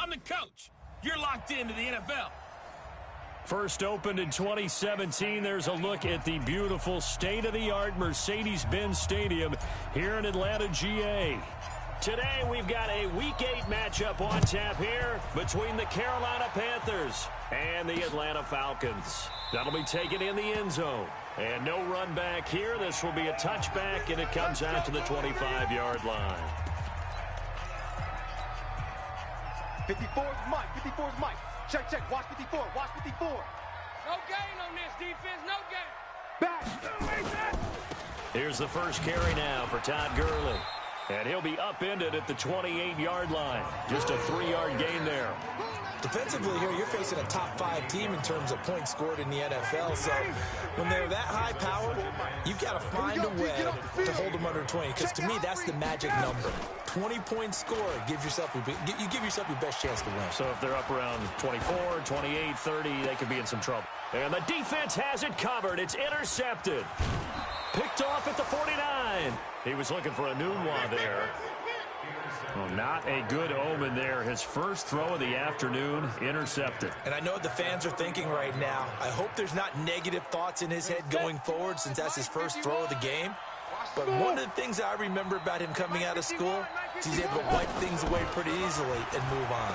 I'm the coach. You're locked into the NFL. First opened in 2017, there's a look at the beautiful state-of-the-art Mercedes-Benz Stadium here in Atlanta, GA. Today, we've got a Week 8 matchup on tap here between the Carolina Panthers and the Atlanta Falcons. That'll be taken in the end zone. And no run back here. This will be a touchback, and it comes out to the 25-yard line. 54's Mike. 54's Mike. Check. Watch 54. Watch 54. No gain on this defense. No gain. Back. Here's the first carry now for Todd Gurley. And he'll be upended at the 28-yard line. Just a 3-yard gain there. Defensively here, you're facing a top-5 team in terms of points scored in the NFL. So when they're that high-powered, you've got to find a way to hold them under 20. Because to me, that's the magic number. 20 points scored, you give yourself your best chance to win. So if they're up around 24, 28, 30, they could be in some trouble. And the defense has it covered. It's intercepted. Picked off at the 49. He was looking for a Nunwa there. Well, not a good omen there. His first throw of the afternoon, intercepted. And I know what the fans are thinking right now. I hope there's not negative thoughts in his head going forward since that's his first throw of the game. But one of the things I remember about him coming out of school is he's able to wipe things away pretty easily and move on.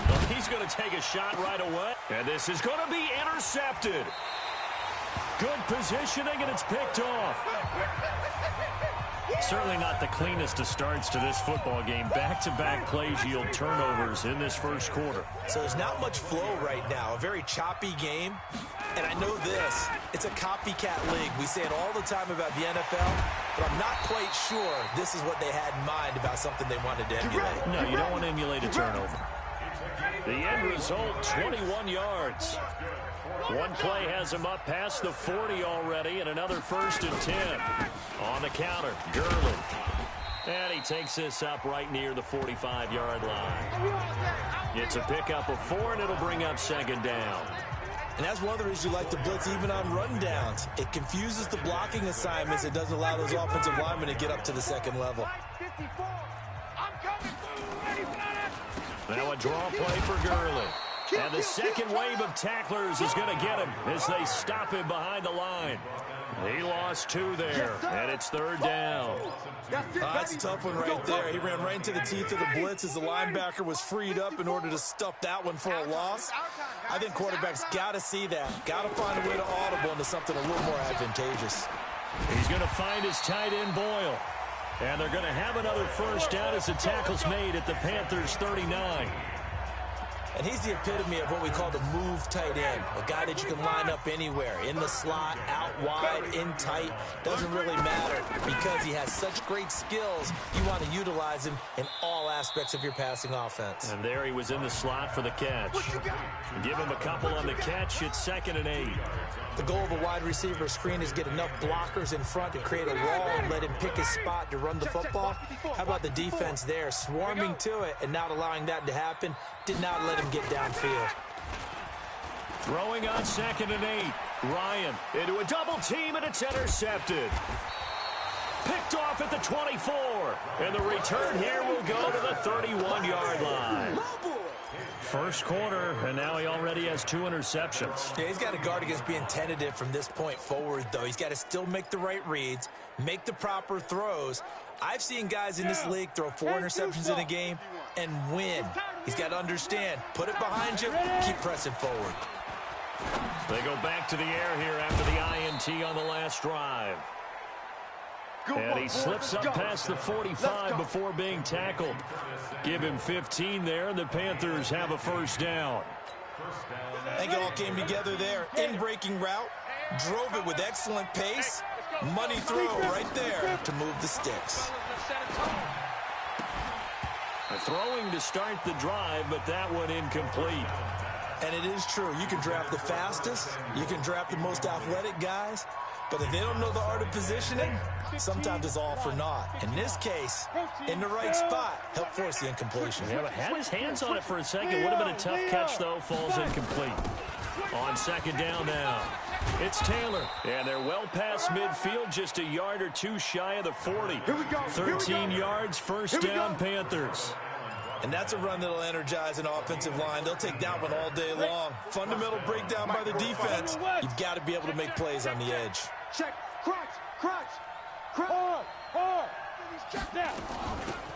Well, he's going to take a shot right away. And this is going to be intercepted. Good positioning, and it's picked off. Certainly not the cleanest of starts to this football game. Back-to-back plays yield turnovers in this first quarter. So there's not much flow right now. A very choppy game. And I know this. It's a copycat league. We say it all the time about the NFL, but I'm not quite sure this is what they had in mind about something they wanted to emulate. No, you don't want to emulate a turnover. The end result, 21 yards. One play has him up past the 40 already, and another 1st and 10. On the counter, Gurley. And he takes this up right near the 45-yard line. It's a pickup of 4, and it'll bring up 2nd down. And that's one of the reasons you like to blitz even on rundowns. It confuses the blocking assignments. It doesn't allow those offensive linemen to get up to the second level. Now a draw play for Gurley. And the second wave of tacklers is going to get him as they stop him behind the line. He lost 2 there, and it's 3rd down. That's a tough one right there. He ran right into the teeth of the blitz as the linebacker was freed up in order to stuff that one for a loss. I think quarterbacks got to see that. Got to find a way to audible into something a little more advantageous. He's going to find his tight end, Boyle. And they're going to have another first down as the tackle's made at the Panthers' 39. And he's the epitome of what we call the move tight end. A guy that you can line up anywhere. In the slot, out wide, in tight. Doesn't really matter because he has such great skills. You want to utilize him in all aspects of your passing offense. And there he was in the slot for the catch. Give him a couple on the catch. It's 2nd and 8. The goal of a wide receiver screen is get enough blockers in front to create a wall and let him pick his spot to run the football. How about the defense there? Swarming to it and not allowing that to happen. Did not let him get downfield. Throwing on 2nd and 8. Ryan into a double team, and it's intercepted. Picked off at the 24. And the return here will go to the 31-yard line. First quarter, and now he already has 2 interceptions. Yeah, he's got to guard against being tentative from this point forward, though. He's got to still make the right reads, make the proper throws. I've seen guys in this league throw 4 interceptions in a game and win. He's got to understand, put it behind you, keep pressing forward. They go back to the air here after the INT on the last drive. And he slips up past the 45 before being tackled. Give him 15 there, and the Panthers have a first down. I think it all came together there. In-breaking route, drove it with excellent pace. Money throw right there to move the sticks. Throwing to start the drive, but that one incomplete. And it is true. You can draft the fastest. You can draft the most athletic guys. But if they don't know the art of positioning, sometimes it's all for naught. In this case, in the right spot, help force the incompletion. Yeah, but had his hands on it for a second. Would have been a tough catch, though. Falls incomplete. On 2nd down now. It's Taylor. And they're well past midfield, just a yard or 2 shy of the 40. 13 yards, first down, Panthers. And that's a run that'll energize an offensive line. They'll take that one all day long. Fundamental breakdown by the defense. You've got to be able to make plays on the edge. Check. Crunch.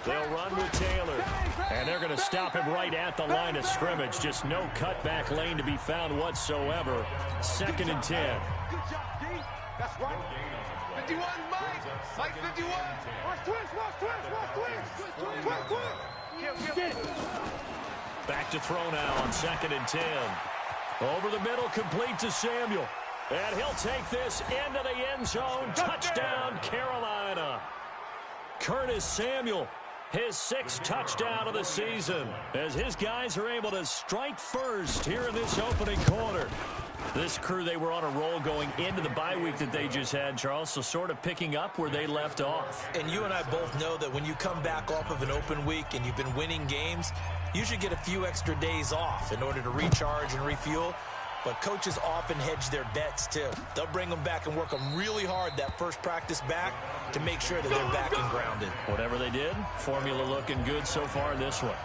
They'll run with Taylor. And they're going to stop him right at the line of scrimmage. Just no cutback lane to be found whatsoever. 2nd and 10. Good job, D. That's right. 51, Mike 51. Watch twist. Back to throw now on 2nd and 10. Over the middle, complete to Samuel. And he'll take this into the end zone. Touchdown, Carolina. Curtis Samuel, his 6th touchdown of the season, as his guys are able to strike first here in this opening quarter. This crew, they were on a roll going into the bye week that they just had, Charles, so sort of picking up where they left off. And you and I both know that when you come back off of an open week and you've been winning games, you should get a few extra days off in order to recharge and refuel. But coaches often hedge their bets, too. They'll bring them back and work them really hard that first practice back to make sure that they're back and grounded. Whatever they did, formula looking good so far in this one.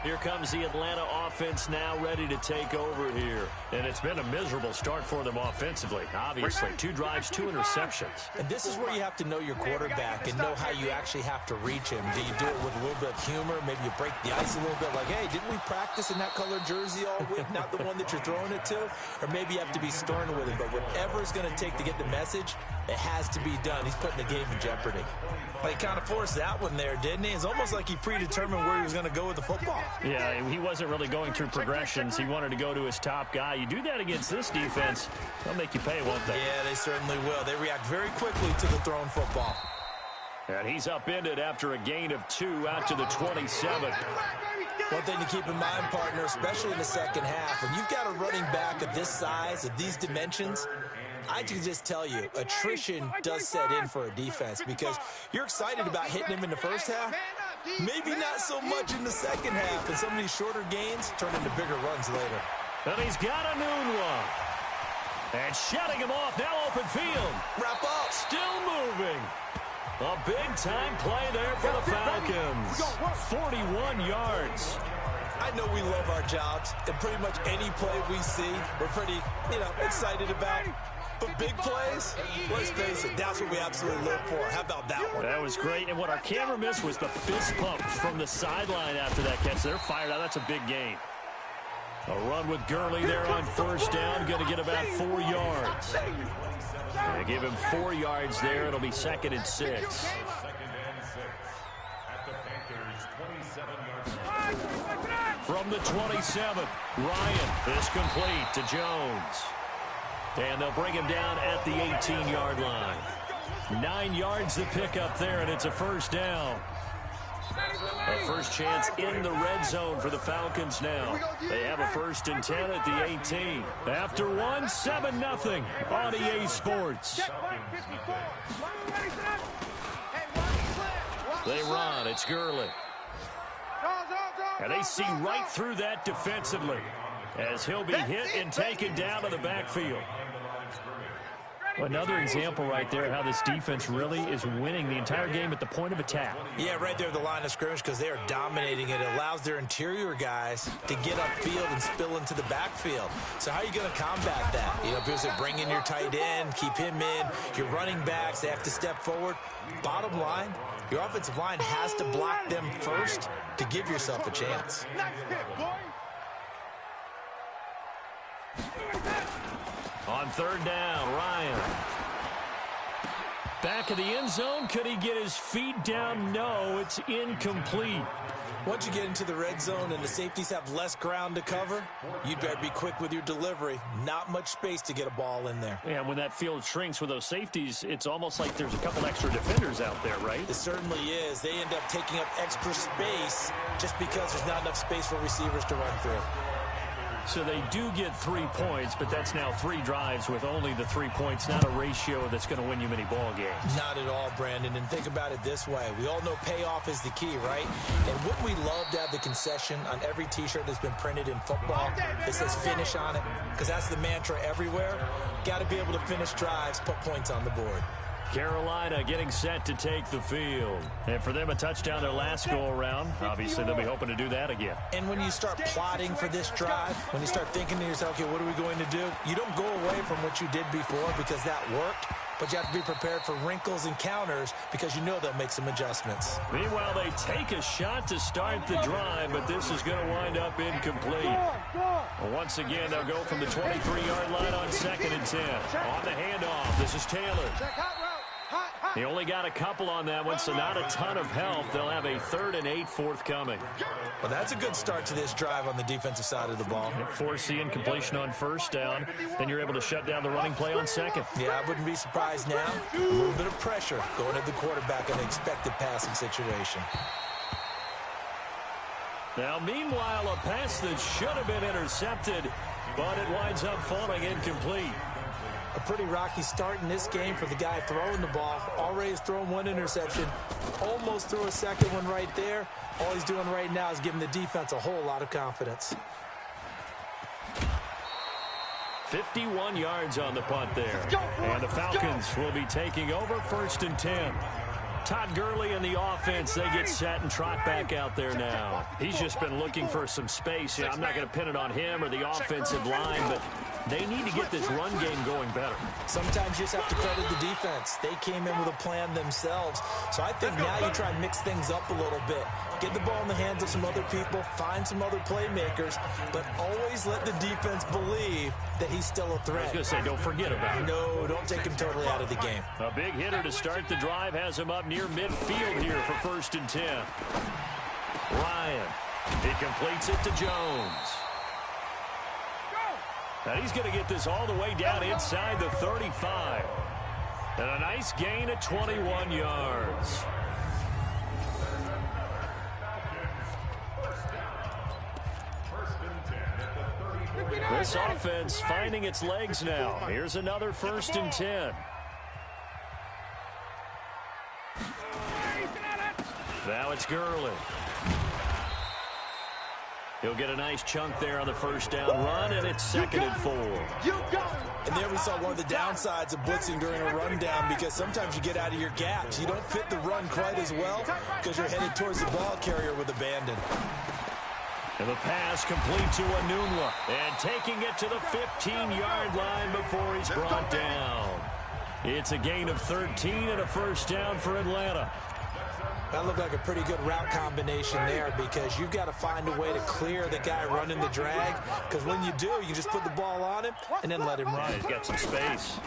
Here comes the Atlanta offense now ready to take over here. And it's been a miserable start for them offensively, obviously. 2 drives, 2 interceptions. And this is where you have to know your quarterback and know how you actually have to reach him. Do you do it with a little bit of humor? Maybe you break the ice a little bit like, hey, didn't we practice in that colored jersey all week, not the one that you're throwing it to? Or maybe you have to be stern with him. But whatever it's going to take to get the message, it has to be done. He's putting the game in jeopardy. Well, he kind of forced that one there, didn't he? It's almost like he predetermined where he was going to go with the football. Yeah, he wasn't really going through progressions. He wanted to go to his top guy. You do that against this defense, they'll make you pay, won't they? Yeah, they certainly will. They react very quickly to the thrown football. And he's upended after a gain of 2 out to the 27. One thing to keep in mind, partner, especially in the second half, when you've got a running back of this size, of these dimensions, I can just tell you, attrition does set in for a defense because you're excited about hitting him in the first half. Maybe not so much in the second half, and some of these shorter gains turn into bigger runs later. And he's got a noon one. And shutting him off, now open field. Wrap up. Still moving. A big-time play there for the Falcons. 41 yards. I know we love our jobs, and pretty much any play we see, we're pretty, excited about. But big plays, let's face it, that's what we absolutely live for. How about that one? That was great, and what our camera missed was the fist pump from the sideline after that catch. They're fired out. That's a big gain. A run with Gurley there on first down. Going to get about 4 yards. They give him 4 yards there. It'll be 2nd and 6. From the 27, Ryan is complete to Jones. And they'll bring him down at the 18-yard line. 9 yards to pick up there, and it's a first down. A first chance in the red zone for the Falcons now. They have a 1st and 10 at the 18. After 1, 7-0 on EA Sports. They run. It's Gurley. And they see right through that defensively as he'll be hit and taken down to the backfield. Another example right there how this defense really is winning the entire game at the point of attack. Yeah, right there at the line of scrimmage because they are dominating it. It allows their interior guys to get upfield and spill into the backfield. So how are you going to combat that? Because they bring in your tight end, keep him in, your running backs, they have to step forward. Bottom line, your offensive line has to block them first to give yourself a chance. Nice hit, boy. On 3rd down, Ryan. Back of the end zone. Could he get his feet down? No, it's incomplete. Once you get into the red zone and the safeties have less ground to cover, you'd better be quick with your delivery. Not much space to get a ball in there. Yeah, when that field shrinks with those safeties, it's almost like there's a couple extra defenders out there, right? It certainly is. They end up taking up extra space just because there's not enough space for receivers to run through. So they do get 3 points, but that's now 3 drives with only the 3 points, not a ratio that's going to win you many ball games. Not at all, Brandon. And think about it this way. We all know payoff is the key, right? And wouldn't we love to have the concession on every T-shirt that's been printed in football that says finish on it? Because that's the mantra everywhere. Got to be able to finish drives, put points on the board. Carolina getting set to take the field. And for them, a touchdown their last go-around. Obviously, they'll be hoping to do that again. And when you start plotting for this drive, when you start thinking to yourself, okay, what are we going to do? You don't go away from what you did before because that worked, but you have to be prepared for wrinkles and counters because you know they'll make some adjustments. Meanwhile, they take a shot to start the drive, but this is going to wind up incomplete. Well, once again, they'll go from the 23-yard line on 2nd and 10. On the handoff, this is Taylor. He only got a couple on that one, so not a ton of help. They'll have a 3rd and 8 forthcoming. Well, that's a good start to this drive on the defensive side of the ball. Forcing completion on 1st down. Then you're able to shut down the running play on 2nd. Yeah, I wouldn't be surprised now. A little bit of pressure going at the quarterback in an expected passing situation. Now, meanwhile, a pass that should have been intercepted, but it winds up falling incomplete. A pretty rocky start in this game for the guy throwing the ball. Already has thrown 1 interception. Almost threw a 2nd one right there. All he's doing right now is giving the defense a whole lot of confidence. 51 yards on the punt there. And the Falcons will be taking over 1st and 10. Todd Gurley and the offense, they get set and trot back out there now. He's just been looking for some space. Yeah, I'm not going to pin it on him or the offensive line, but they need to get this run game going better. Sometimes you just have to credit the defense. They came in with a plan themselves. So I think now you try and mix things up a little bit. Get the ball in the hands of some other people, find some other playmakers, but always let the defense believe that he's still a threat. I was going to say, don't forget about it. No, don't take him totally out of the game. A big hitter to start the drive has him up near midfield here for 1st and 10. Ryan, he completes it to Jones. And he's going to get this all the way down inside the 35. And a nice gain of 21 yards. This offense finding its legs now. Here's another 1st and 10. Now it's Gurley. He'll get a nice chunk there on the 1st down run, and it's 2nd and 4. And there we saw one of the downsides of blitzing during a rundown because sometimes you get out of your gaps. You don't fit the run quite as well because you're headed towards the ball carrier with abandon. And the pass complete to Enunwa. And taking it to the 15-yard line before he's brought down. It's a gain of 13 and a 1st down for Atlanta. That looked like a pretty good route combination there because you've got to find a way to clear the guy running the drag because when you do, you just put the ball on him and then let him run. He's got some space.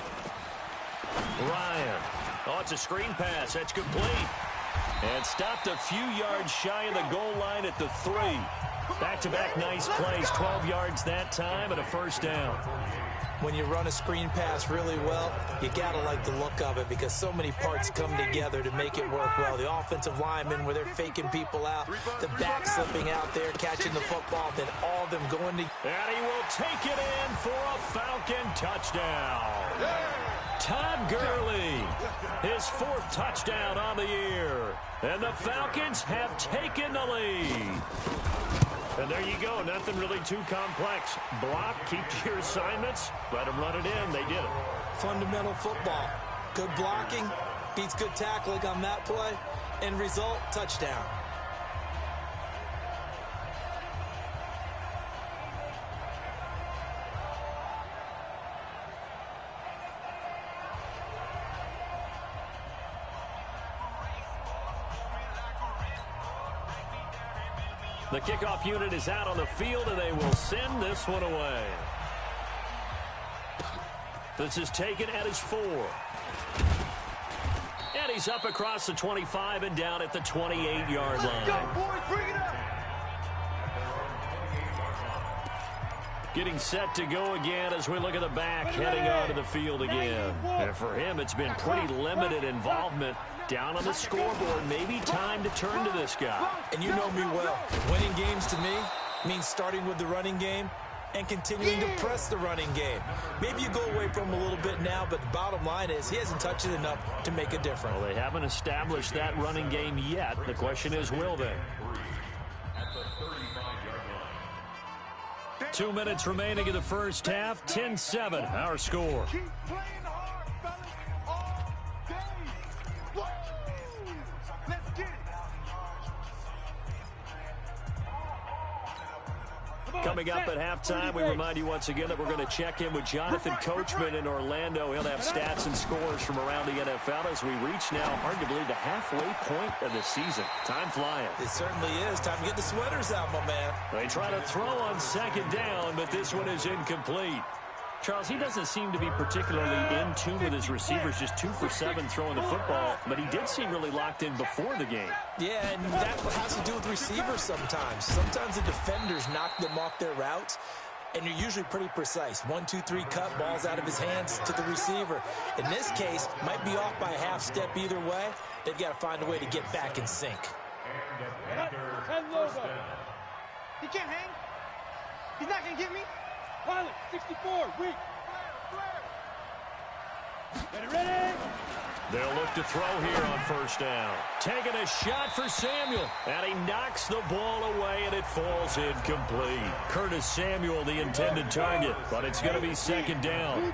Ryan. Oh, it's a screen pass. That's complete. And stopped a few yards shy of the goal line at the 3. Back-to-back nice plays. 12 yards that time and a 1st down. When you run a screen pass really well, you got to like the look of it because so many parts come together to make it work well. The offensive linemen where they're faking people out, the back slipping out there, catching the football, then all of them going to... And he will take it in for a Falcon touchdown. Todd Gurley, his 4th touchdown on the year. And the Falcons have taken the lead. And there you go. Nothing really too complex. Block, keep to your assignments, let them run it in. They did it. Fundamental football. Good blocking beats good tackling on that play. End result, touchdown. The kickoff unit is out on the field, and they will send this one away. This is taken at his 4. And he's up across the 25 and down at the 28-yard line. Getting set to go again as we look at the back heading onto the field again. And for him, it's been pretty limited involvement. Down on the scoreboard, maybe time to turn to this guy. And you know me well. Winning games to me means starting with the running game and continuing to press the running game. Maybe you go away from him a little bit now, but the bottom line is he hasn't touched it enough to make a difference. Well, they haven't established that running game yet. The question is, will they? 2 minutes remaining in the 1st half. 10-7, our score. Keep playing hard, fellas, all day. Coming up at halftime, we remind you once again that we're going to check in with Jonathan Coachman in Orlando. He'll have stats and scores from around the NFL as we reach now, hard to believe, the halfway point of the season. Time flying. It certainly is. Time to get the sweaters out, my man. They try to throw on second down, but this one is incomplete. Charles, he doesn't seem to be particularly in tune with his receivers, just 2 for 7 throwing the football, but he did seem really locked in before the game. Yeah, and that has to do with receivers sometimes. Sometimes the defenders knock them off their routes, and you're usually pretty precise. 1, 2, 3 cut, balls out of his hands to the receiver. In this case, might be off by a half step either way. They've got to find a way to get back in sync. He can't hang. He's not going to get me. Pilot, 64, weak. Ready? They'll look to throw here on first down. Taking a shot for Samuel, and he knocks the ball away, and it falls incomplete. Curtis Samuel, the intended target, but it's going to be second down.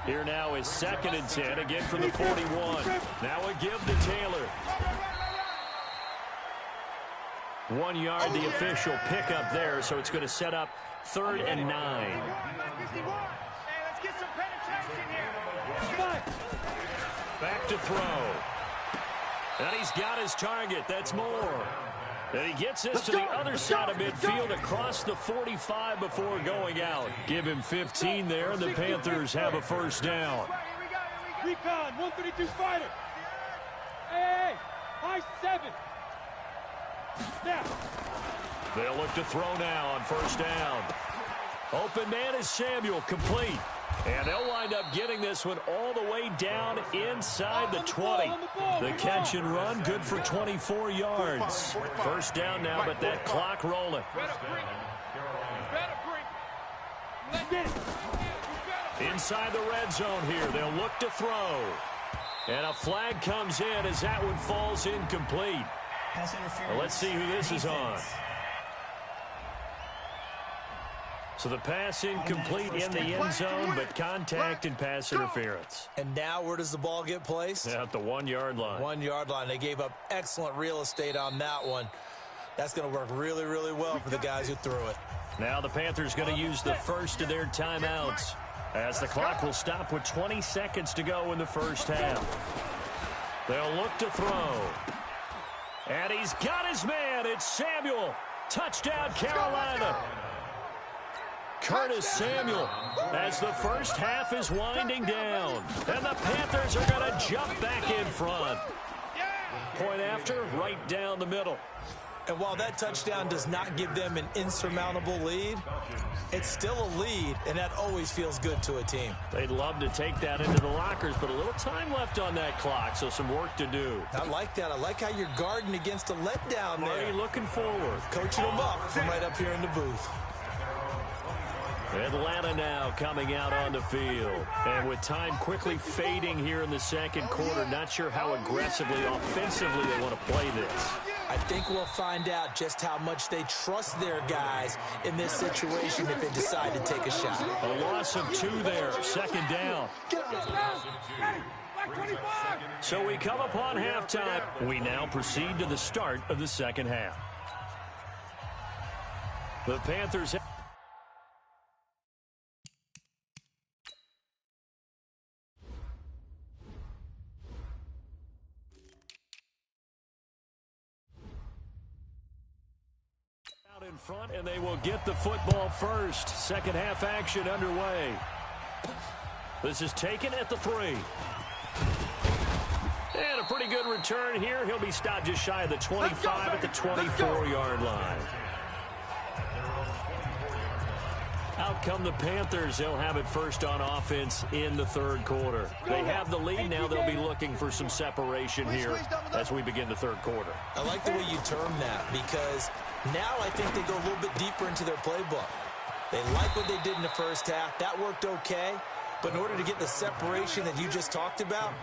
Here now is 2nd and 10, again from the 41. Now a give to Taylor. 1 yard, the official pickup there, so it's going to set up 3rd and 9. Hey, let's get some penetration here. Back to throw. And he's got his target. That's Moore. And he gets this to the other side of midfield across the 45 before going out. Give him 15 there, and the Panthers have a first down. Recon, 132 fighter. Hey, high 7. Now. They'll look to throw now on first down. Open man is Samuel, complete. And they'll wind up getting this one all the way down inside the 20. The catch and run, good for 24 yards. First down now, but that clock rolling. Inside the red zone here, they'll look to throw. And a flag comes in as that one falls incomplete. Well, let's see who this is on. So the pass incomplete in the end zone, but contact and pass interference. And now where does the ball get placed? At the 1 yard line. 1 yard line. They gave up excellent real estate on that one. That's going to work really, really well for the guys who threw it. Now the Panthers going to use the first of their timeouts as the clock will stop with 20 seconds to go in the first half. They'll look to throw. And he's got his man. It's Samuel. Touchdown, Carolina. Curtis Samuel as the first half is winding down. And the Panthers are going to jump back in front. Point after, right down the middle. And while that touchdown does not give them an insurmountable lead, it's still a lead, and that always feels good to a team. They'd love to take that into the lockers, but a little time left on that clock, so some work to do. I like that. I like how you're guarding against a letdown there. Already looking forward. Coaching them up from right up here in the booth. Atlanta now coming out on the field. And with time quickly fading here in the second quarter, not sure how aggressively, offensively they want to play this. I think we'll find out just how much they trust their guys in this situation if they decide to take a shot. A loss of 2 there, second down. So we come upon halftime. We now proceed to the start of the second half. The Panthers in front, and they will get the football first. Second half action underway. This is taken at the 3. And a pretty good return here. He'll be stopped just shy of the 25 at the 24-yard line. Out come the Panthers. They'll have it first on offense in the third quarter. They have the lead now. They'll be looking for some separation here as we begin the third quarter. I like the way you term that because now I think they go a little bit deeper into their playbook. They like what they did in the first half. That worked okay. But in order to get the separation that you just talked about,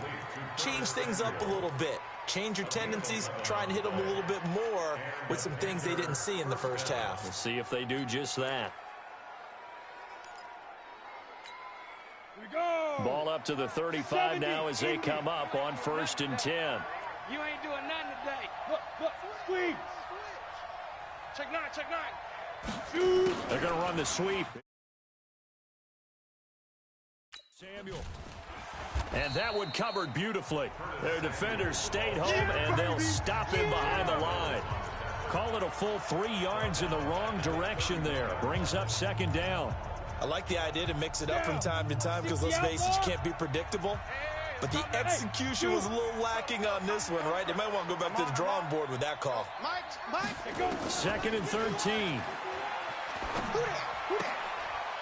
change things up a little bit. Change your tendencies, try and hit them a little bit more with some things they didn't see in the first half. We'll see if they do just that. Ball up to the 35 now as they come up on 1st and 10. You ain't doing nothing today. Look, squeeze. Check 9. They're going to run the sweep. Samuel. And that one covered beautifully. Their defenders stayed home, and they'll stop him behind the line. Call it a full 3 yards in the wrong direction there. Brings up second down. I like the idea to mix it up from time to time because, let's face it, you can't be predictable. But the execution was a little lacking on this one, right? They might want to go back to the drawing board with that call. Second and 13.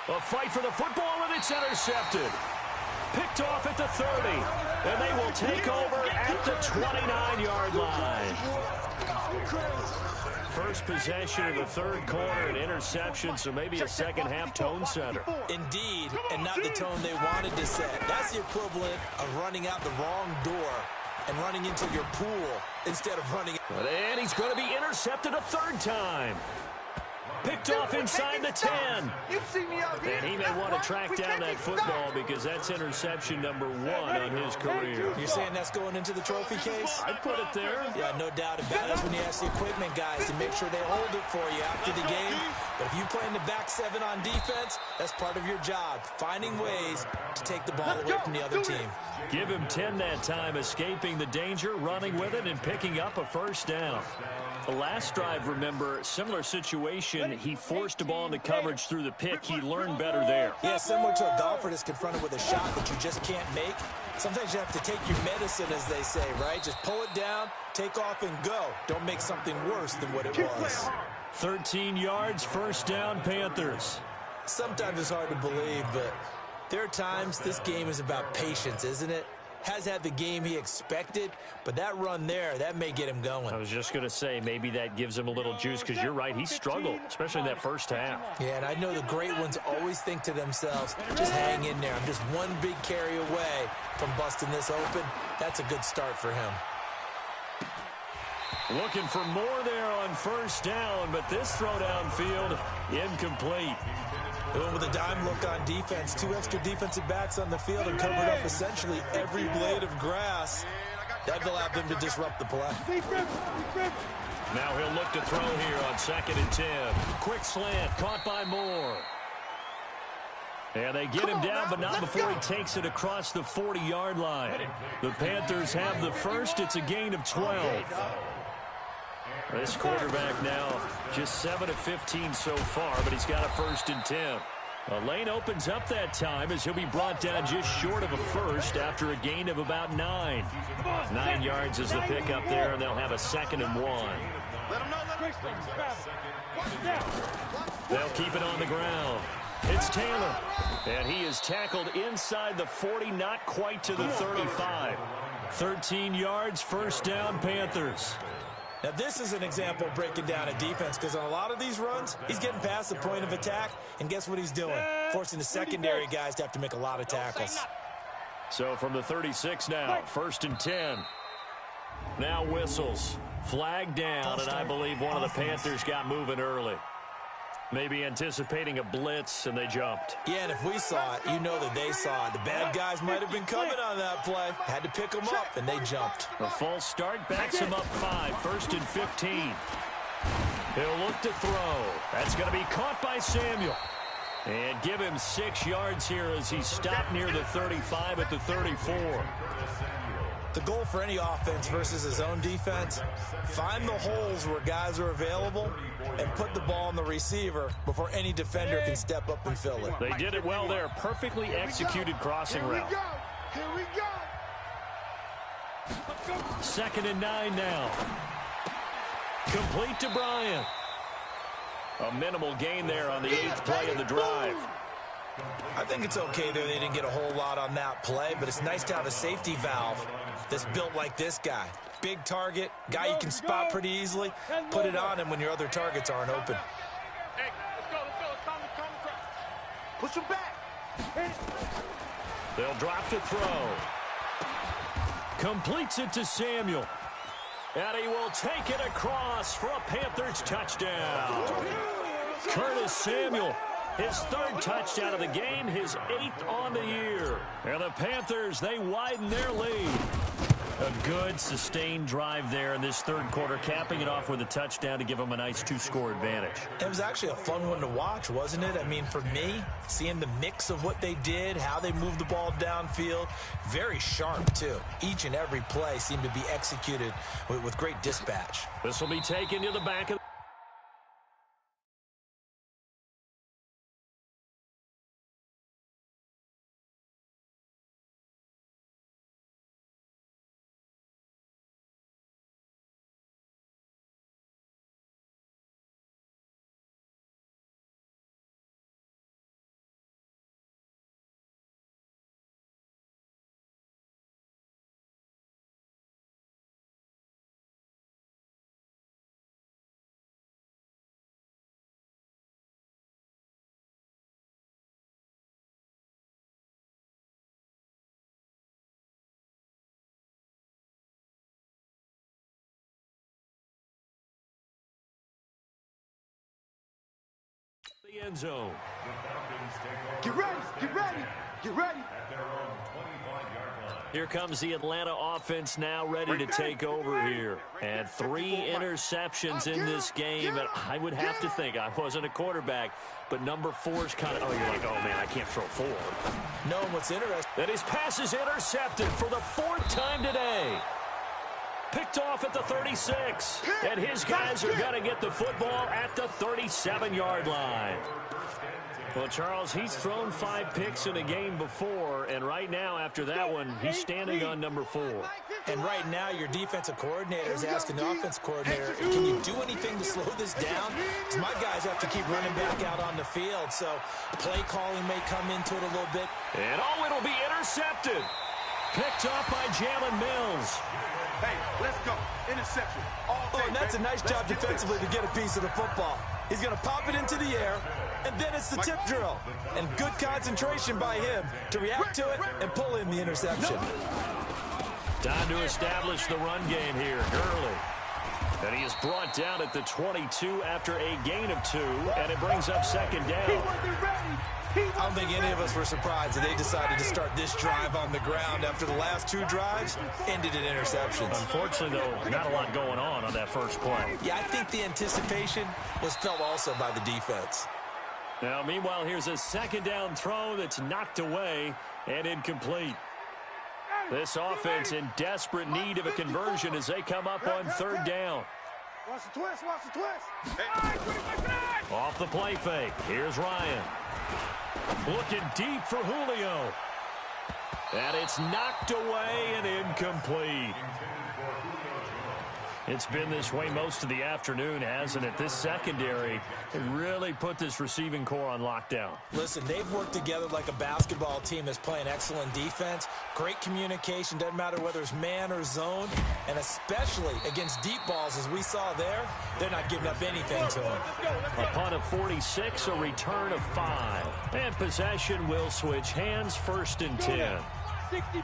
A fight for the football, and it's intercepted. Picked off at the 30, and they will take over at the 29-yard line. First possession of the third quarter, an interception, so maybe a second-half tone setter. Indeed, and not the tone they wanted to set. That's the equivalent of running out the wrong door and running into your pool instead of running. And he's going to be intercepted a third time. Picked off inside the 10. And he may want to track down that football because that's interception number 1 on his career. You're saying that's going into the trophy case? I'd put it there. Yeah, no doubt about it. That's when you ask the equipment guys to make sure they hold it for you after the game. But if you play in the back 7 on defense, that's part of your job, finding ways to take the ball away from the other team. Give him 10 that time, escaping the danger, running with it, and picking up a first down. The last drive, remember, similar situation. He forced the ball into coverage through the pick. He learned better there. Yeah, similar to a golfer that's confronted with a shot that you just can't make. Sometimes you have to take your medicine, as they say, right? Just pull it down, take off, and go. Don't make something worse than what it was. 13 yards, first down, Panthers. Sometimes it's hard to believe, but there are times this game is about patience, isn't it? Has had the game he expected, but that run there, that may get him going. I was just going to say, maybe that gives him a little juice, because you're right, he struggled, especially in that first half. Yeah, and I know the great ones always think to themselves, just hang in there. I'm just one big carry away from busting this open. That's a good start for him. Looking for more there on first down, but this throw downfield, incomplete. Going with a dime look on defense, 2 extra defensive backs on the field and covered up essentially every blade of grass. That allowed them to disrupt the play. Now he'll look to throw here on 2nd and 10. Quick slant, caught by Moore. And they get him down, but not before he takes it across the 40-yard line. The Panthers have the first. It's a gain of 12. This quarterback now just 7 of 15 so far, but he's got a 1st and 10. A lane opens up that time as he'll be brought down just short of a first after a gain of about 9. 9 yards is the pickup there, and they'll have a 2nd and 1. They'll keep it on the ground. It's Taylor, and he is tackled inside the 40, not quite to the 35. 13 yards, first down, Panthers. Now, this is an example of breaking down a defense because on a lot of these runs, he's getting past the point of attack, and guess what he's doing? Forcing the secondary guys to have to make a lot of tackles. So from the 36 now, 1st and 10. Now whistles. Flag down, and I believe one of the Panthers got moving early. Maybe anticipating a blitz, and they jumped. Yeah, and if we saw it, you know that they saw it. The bad guys might have been coming on that play. Had to pick them up, and they jumped. A false start backs him up 5, 1st and 15. He'll look to throw. That's going to be caught by Samuel. And give him 6 yards here as he stopped near the 35 at the 34. The goal for any offense versus his own defense, find the holes where guys are available and put the ball on the receiver before any defender can step up and fill it. They did it well there. Perfectly executed crossing route. Here we go. 2nd and 9 now. Complete to Bryant. A minimal gain there on the 8th play of the drive. I think it's okay there. They didn't get a whole lot on that play, but it's nice to have a safety valve that's built like this guy. Big target, guy you can spot pretty easily. Put it on him when your other targets aren't open. Hey, let's go. Push him back. They'll drop to throw. Completes it to Samuel. And he will take it across for a Panthers touchdown. Curtis Samuel, his 3rd touchdown of the game, his 8th on the year. And the Panthers, they widen their lead. A good, sustained drive there in this third quarter, capping it off with a touchdown to give them a nice 2-score advantage. It was actually a fun one to watch, wasn't it? I mean, for me, seeing the mix of what they did, how they moved the ball downfield, very sharp, too. Each and every play seemed to be executed with great dispatch. This will be taken to the back of the end zone. Get ready, get ready, get ready. Here comes the Atlanta offense now ready to take over here. And 3 interceptions in this game. And I would have to think, I wasn't a quarterback, but number 4 is kind of, oh, you're like, oh, man, I can't throw 4. No, what's interesting, That his pass is intercepted for the 4th time today. Picked off at the 36. And his guys are going to get the football at the 37-yard line. Well, Charles, he's thrown 5 picks in a game before, and right now, after that one, he's standing on number 4. and right now your defensive coordinator is asking the offense coordinator, can you do anything to slow this down? Because my guys have to keep running back out on the field, so play calling may come into it a little bit. And oh, it'll be intercepted. Picked up by Jalen Mills. Hey, let's go. Interception. All day, and that's baby. a nice job defensively to get a piece of the football. He's going to pop it into the air, and then it's the tip drill. And good concentration by him to react to it and pull in the interception. Time to establish the run game here. Gurley. And he is brought down at the 22 after a gain of 2, and it brings up second down. I don't think any of us were surprised that they decided to start this drive on the ground after the last 2 drives ended in interceptions. Unfortunately, though, not a lot going on that first play. Yeah, I think the anticipation was felt also by the defense. Now, meanwhile, here's a second down throw that's knocked away and incomplete. This offense in desperate need of a conversion as they come up on third down. Watch the twist, watch the twist. Off the play fake. Here's Ryan. Looking deep for Julio. And it's knocked away and incomplete. It's been this way most of the afternoon, hasn't it? This secondary really put this receiving core on lockdown. Listen, they've worked together like a basketball team that's playing excellent defense. Great communication, doesn't matter whether it's man or zone. And especially against deep balls, as we saw there, they're not giving up anything to them. A punt of 46, a return of 5. And possession will switch hands, 1st and 10.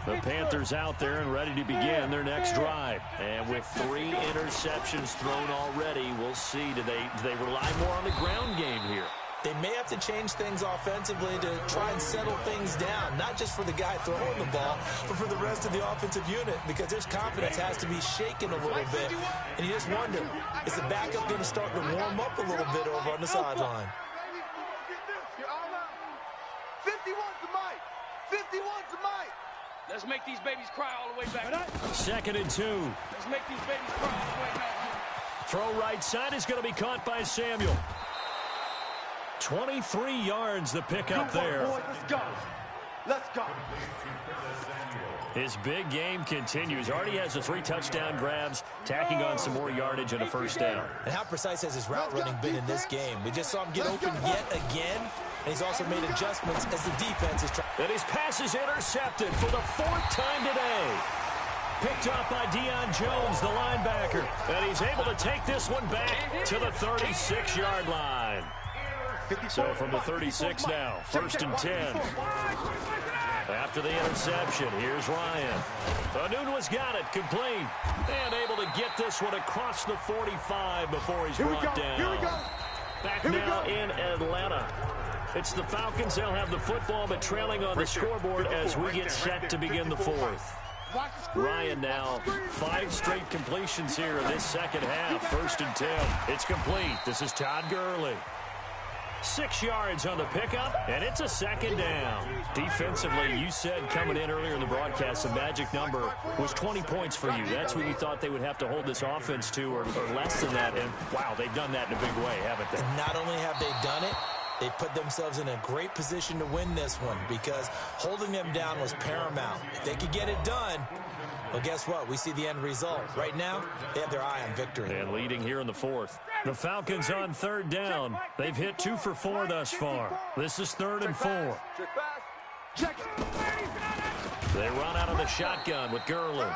The Panthers out there and ready to begin their next drive. And with 3 interceptions thrown already, we'll see, do they rely more on the ground game here? They may have to change things offensively to try and settle things down, not just for the guy throwing the ball, but for the rest of the offensive unit, because their confidence has to be shaken a little bit. And you just wonder, is the backup going to start to warm up a little bit over on the sideline? 51's the mic. 51's the mic. Let's make these babies cry all the way back. 2nd and 2. Let's make these babies cry all the way back. Throw right side is going to be caught by Samuel. 23 yards the pickup there. Boys, let's go. Let's go. His big game continues. Already has the 3 touchdown grabs, tacking on some more yardage and a first down. And how precise has his route running been in this game? We just saw him get open yet again, and he's also made adjustments as the defense is trying. And his pass is intercepted for the 4th time today. Picked up by Deion Jones, the linebacker. And he's able to take this one back to the 36-yard line. So from the 36 now, 1st and 10. After the interception, here's Ryan. Anunwa's got it, complete. And able to get this one across the 45 before he's brought down. Here we go. Back now in Atlanta. It's the Falcons. They'll have the football, but trailing on the scoreboard as we get set to begin the 4th. Ryan now 5 straight completions here in this second half. 1st and 10. It's complete. This is Todd Gurley. 6 yards on the pickup, and it's a 2nd down. Defensively, you said coming in earlier in the broadcast, the magic number was 20 points for you. That's what you thought they would have to hold this offense to, or less than that. And, wow, they've done that in a big way, haven't they? And not only have they done it, they put themselves in a great position to win this one because holding them down was paramount. If they could get it done, well, guess what? We see the end result. Right now, they have their eye on victory. And leading here in the 4th. The Falcons on 3rd down. They've hit 2 for 4 thus far. This is 3rd and 4. They run out of the shotgun with Gurley.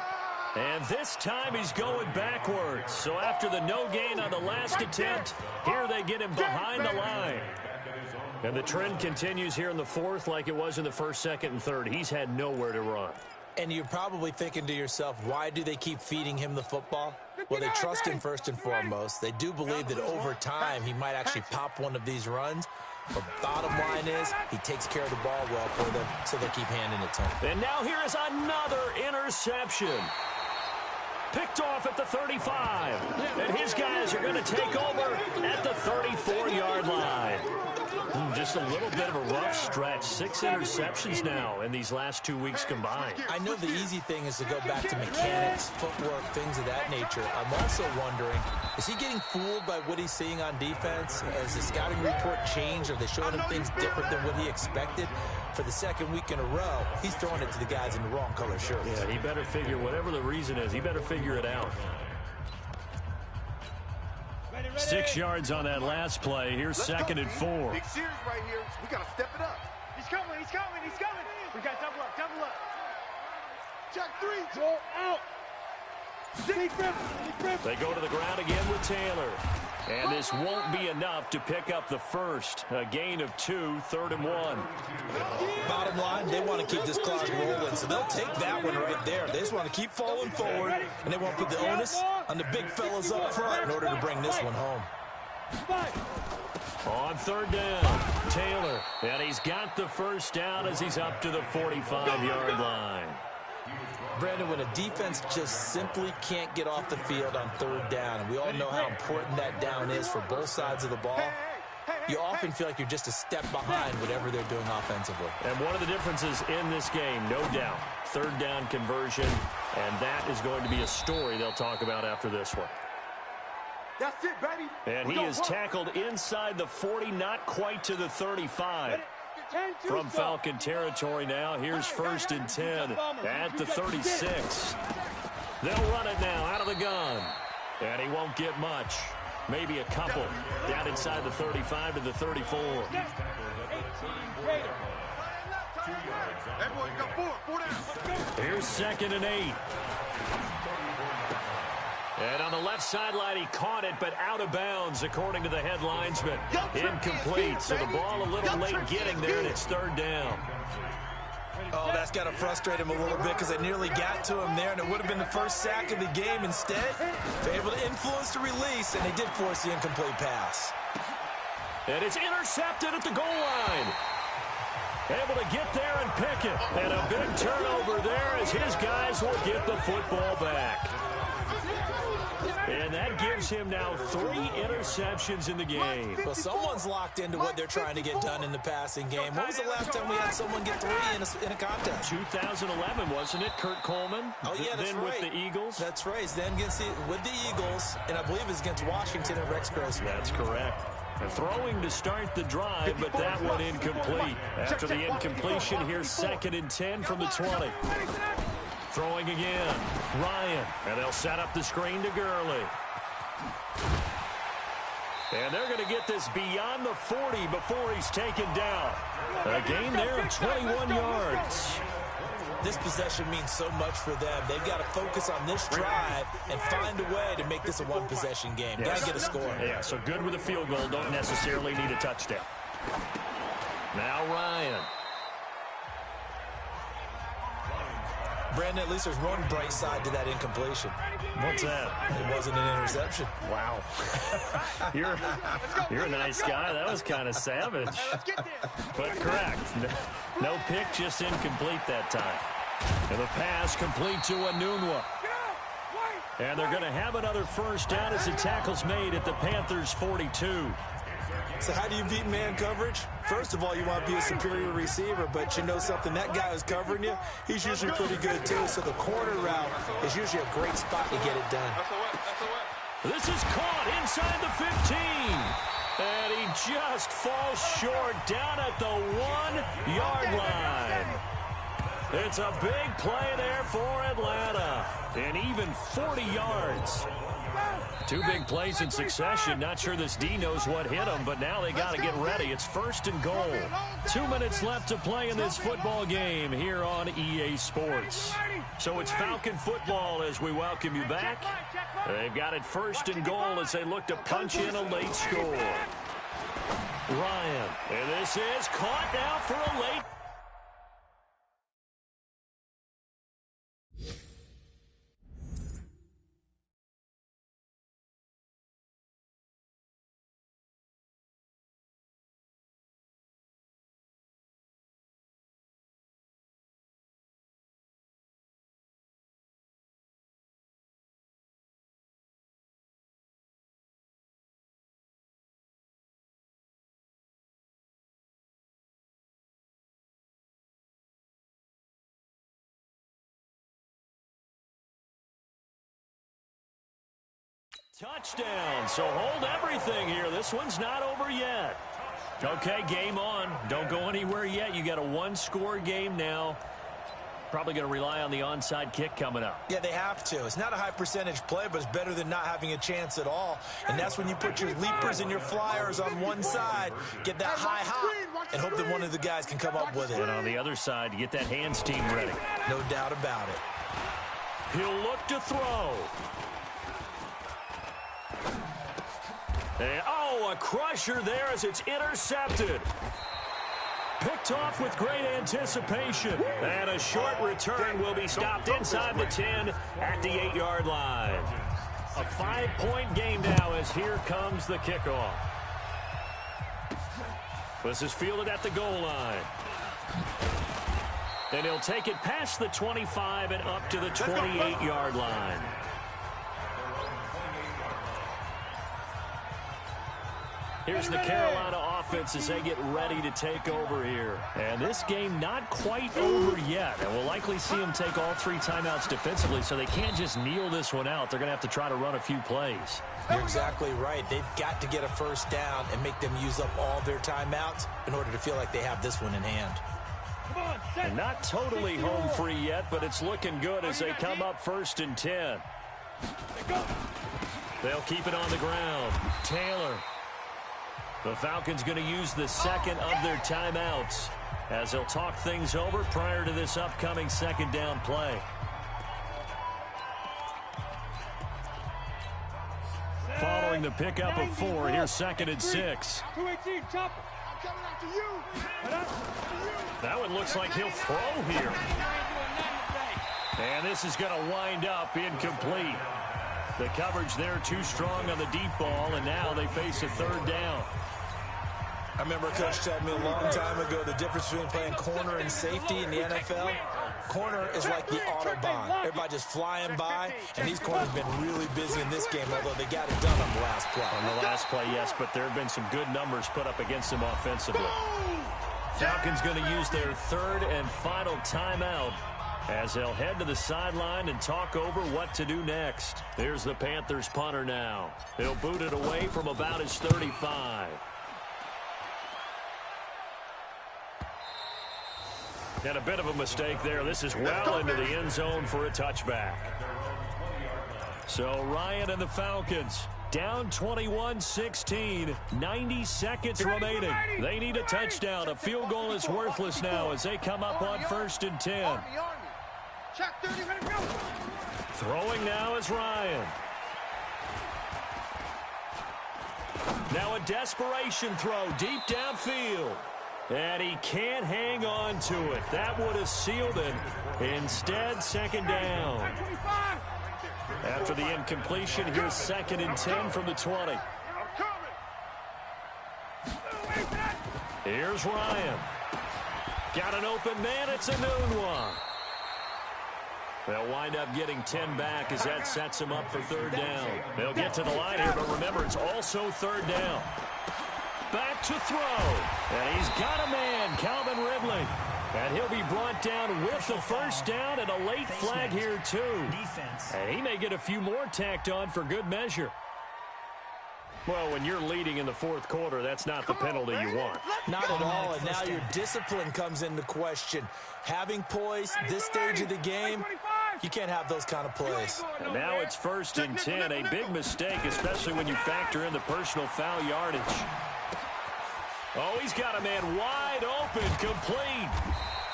And this time he's going backwards. So after the no gain on the last attempt, here they get him behind the line. And the trend continues here in the 4th like it was in the 1st, 2nd, and 3rd. He's had nowhere to run. And you're probably thinking to yourself, why do they keep feeding him the football? Well, they trust him first and foremost. They do believe that over time he might actually pop one of these runs. But bottom line is he takes care of the ball well for them, so they keep handing it to him. And now here is another interception. Picked off at the 35. And his guys are going to take over at the 34-yard line. Just a little bit of a rough stretch. 6 interceptions now in these last 2 weeks combined. I know the easy thing is to go back to mechanics, footwork, things of that nature. I'm also wondering, is he getting fooled by what he's seeing on defense? Has the scouting report changed? Are they showing him things different than what he expected? For the 2nd week in a row, he's throwing it to the guys in the wrong color shirts. Yeah, he better figure, whatever the reason is, he better figure it out. 6 yards on that last play. Here's 2nd and 4. Big series right here. We got to step it up. He's coming, he's coming, he's coming. We got double up, double up. Check 3. Roll out. They go to the ground again with Taylor. And this won't be enough to pick up the first. A gain of 2, 3rd and 1. Bottom line, they want to keep this clock rolling, so they'll take that one right there. They just want to keep falling forward, and they want to put the onus on the big fellas up front in order to bring this one home. On 3rd down, Taylor. And he's got the first down as he's up to the 45-yard line. Brandon, when a defense just simply can't get off the field on 3rd down, and we all know how important that down is for both sides of the ball, you often feel like you're just a step behind whatever they're doing offensively. And one of the differences in this game, no doubt, 3rd down conversion, and that is going to be a story they'll talk about after this one. That's it, baby. And he is tackled inside the 40, not quite to the 35. From Falcon territory now, here's 1st and 10 at the 36. They'll run it now out of the gun. And he won't get much. Maybe a couple. Down inside the 35 to the 34. Here's 2nd and 8. And on the left sideline, he caught it, but out of bounds, according to the head linesman. Incomplete, so the ball a little late getting there, and it's 3rd down. Oh, that's got to frustrate him a little bit because they nearly got to him there, and it would have been the first sack of the game. Instead, they're able to influence the release, and they did force the incomplete pass. And it's intercepted at the goal line. Able to get there and pick it. And a big turnover there as his guys will get the football back. And that gives him now 3 interceptions in the game. Well, someone's locked into what they're trying to get done in the passing game. When was the last time we had someone get 3 in a contest? 2011, wasn't it? Kurt Coleman. Oh, yeah, that's then right. with the Eagles. That's right. Then with the Eagles, and I believe it's against Washington and Rex Grossman. That's correct. Throwing to start the drive, but that one incomplete. After the incompletion, here's 2nd and 10 from the 20. Throwing again, Ryan, and they'll set up the screen to Gurley. And they're going to get this beyond the 40 before he's taken down. A gain there of 21 yards. This possession means so much for them. They've got to focus on this drive and find a way to make this a one-possession game. Yes. Got to get a score. Yeah, so good with a field goal. Don't necessarily need a touchdown. Now Ryan. Brandon, at least there's one bright side to that incompletion. What's that? It wasn't an interception. Wow. You're a nice guy. That was kind of savage. But correct. No pick, just incomplete that time. And the pass complete to Enunwa. And they're going to have another first down as the tackle's made at the Panthers' 42. So how do you beat man coverage? First of all, you want to be a superior receiver, but you know something, that guy who's covering you, he's usually pretty good too. So the corner route is usually a great spot to get it done. This is caught inside the 15. And he just falls short down at the 1-yard line. It's a big play there for Atlanta. And even 40 yards. Two big plays in succession. Not sure this D knows what hit him, but now they got to get ready. It's first and goal. 2 minutes left to play in this football game here on EA Sports. So it's Falcon football as we welcome you back. They've got it first and goal as they look to punch in a late score. Ryan, and this is caught now for a late. Touchdown. So hold everything here. This one's not over yet. Okay, game on. Don't go anywhere yet. You got a one-score game now. Probably going to rely on the onside kick coming up. Yeah, they have to. It's not a high percentage play, but it's better than not having a chance at all. And that's when you put your leapers and your flyers on one side, get that high hop, and hope that one of the guys can come up with it. And on the other side, you get that hands team ready. No doubt about it. He'll look to throw. And, oh, a crusher there as it's intercepted. Picked off with great anticipation. And a short return will be stopped inside the 10 at the 8-yard line. A 5-point game now as here comes the kickoff. This is fielded at the goal line. And he'll take it past the 25 and up to the 28-yard line. Here's the Carolina offense as they get ready to take over here. And this game not quite over yet. And we'll likely see them take all 3 timeouts defensively, so they can't just kneel this one out. They're going to have to try to run a few plays. You're exactly right. They've got to get a first down and make them use up all their timeouts in order to feel like they have this one in hand. And not totally home free yet, but it's looking good as they come up first and 10. They'll keep it on the ground. Taylor. The Falcons going to use the second of their timeouts as they'll talk things over prior to this upcoming second down play. Following the pickup of 4, here's second and 6. That one looks like he'll throw here. And this is going to wind up incomplete. The coverage there too strong on the deep ball, and now they face a third down. I remember Coach told me a long time ago the difference between playing corner and safety in the NFL. Corner is like the Autobahn. Everybody just flying by, and these corners have been really busy in this game, although they got it done on the last play. On the last play, yes, but there have been some good numbers put up against them offensively. Falcons going to use their third and final timeout as they'll head to the sideline and talk over what to do next. Here's the Panthers punter now. He'll boot it away from about his 35. And a bit of a mistake there. This is well into the end zone for a touchback. So Ryan and the Falcons down 21-16, 90 seconds remaining. They need a touchdown. A field goal is worthless now as they come up on first and 10. Throwing now is Ryan. Now a desperation throw deep downfield. And he can't hang on to it. That would have sealed it. Instead, second down. After the incompletion, here's second and 10 from the 20. Here's Ryan. Got an open man. It's Enunwa. They'll wind up getting 10 back as that sets them up for third down. They'll get to the line here, but remember, it's also third down. Back to throw. And he's got a man, Calvin Ridley. And he'll be brought down with the first down and a late flag here, too. And he may get a few more tacked on for good measure. Well, when you're leading in the fourth quarter, that's not the penalty you want. Not at all, and now your discipline comes into question. Having poise, this stage of the game, you can't have those kind of plays. And now it's 1st and 10, a big mistake, especially when you factor in the personal foul yardage. Oh, he's got a man wide open, complete.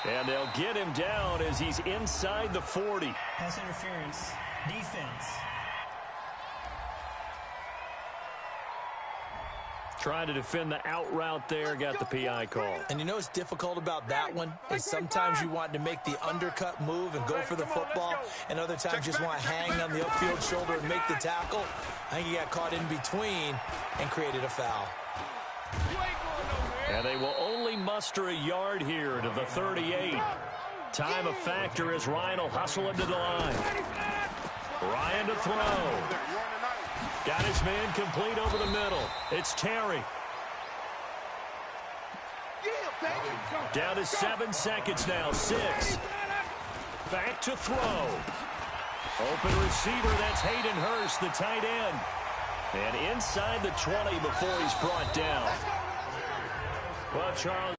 And they'll get him down as he's inside the 40. Pass interference, defense. Trying to defend the out route there, got the PI call. And you know what's difficult about that one is sometimes you want to make the undercut move and go for the football, and other times just want to hang on the upfield shoulder and make the tackle. I think he got caught in between and created a foul. And they will only muster a yard here to the 38. Time a factor as Ryan will hustle him to the line. Ryan to throw. Got his man complete over the middle. It's Terry. Down to 7 seconds now. 6. Back to throw. Open receiver, that's Hayden Hurst, the tight end. And inside the 20 before he's brought down. Well, Charles.